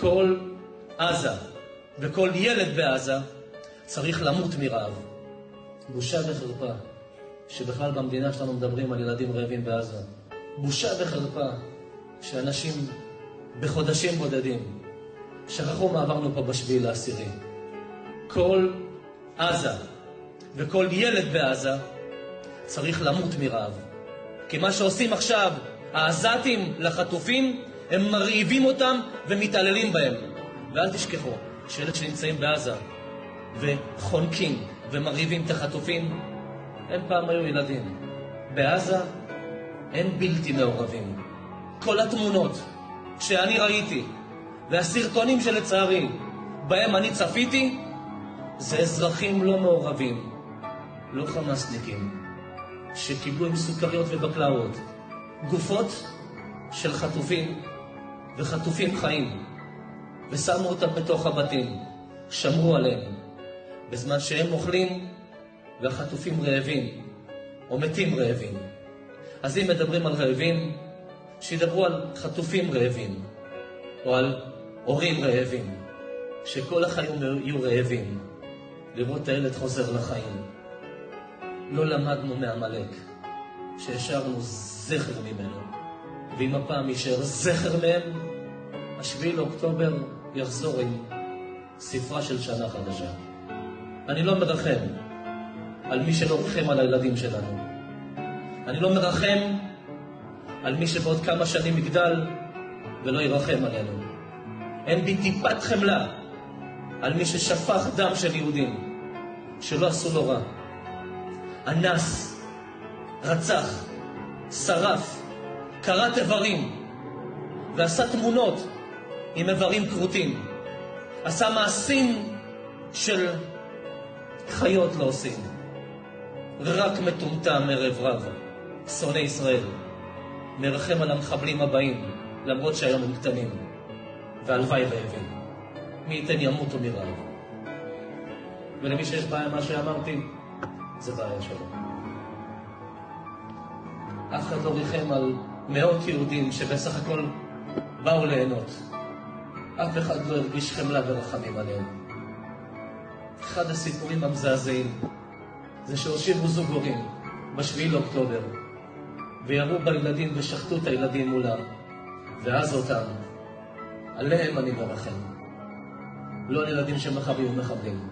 כל עזה וכל ילד בעזה צריך למות מרעב. בושה וחרפה שבכלל במדינה שלנו מדברים על ילדים רעבים בעזה. בושה וחרפה שאנשים בחודשים בודדים שכחו מה עברנו פה בשביעי לעשירי. כל עזה וכל ילד בעזה צריך למות מרעב. כי מה שעושים עכשיו העזתים לחטופים, הם מרעיבים אותם ומתעללים בהם. ואל תשכחו שילד שנמצאים בעזה וחונקים ומרעיבים את החטופים, הם פעם היו ילדים. בעזה אין בלתי מעורבים. כל התמונות שאני ראיתי והסרטונים שלצערי בהם אני צפיתי, זה אזרחים לא מעורבים, לא חמאסניקים, שקיבלו עם סוכריות ובקלאות גופות של חטופים וחטופים חיים, ושמו אותם בתוך הבתים, שמרו עליהם, בזמן שהם אוכלים והחטופים רעבים או מתים רעבים. אז אם מדברים על רעבים, שידברו על חטופים רעבים או על הורים רעבים, שכל החיים יהיו רעבים לראות את הילד חוזר לחיים. לא למדנו מעמלק שהשארנו זכר ממנו, ואם הפעם יישאר זכר מהם, השביעי לאוקטובר יחזור עם ספרה של שנה חדשה. אני לא מרחם על מי שלא רחם על הילדים שלנו. אני לא מרחם על מי שבעוד כמה שנים יגדל ולא ירחם עלינו. אין בי טיפת חמלה על מי ששפך דם של יהודים שלא עשו לו רע. אנס, רצח, שרף, קראת איברים ועשה תמונות עם איברים כרותים. עשה מעשים של חיות לא עושים. רק מטומטם ערב רב, שונא ישראל, מרחם על המחבלים הבאים, למרות שהיום הם קטנים, והלוואי רעבים. מי ייתן ימותו מרעב. ולמי שיש בעיה מה שאמרתי, זה בעיה שלו. אף אחד לא ריחם על מאות יהודים שבסך הכל באו ליהנות. אף אחד לא הרגיש חמלה ורחמים עליהם. אחד הסיפורים המזעזעים זה שהושיבו זוג הורים בשביעי לאוקטובר וירו בילדים ושחטו את הילדים מולם, ואז אותם, עליהם אני מרחם, לא על ילדים שמחר יהיו מחבלים.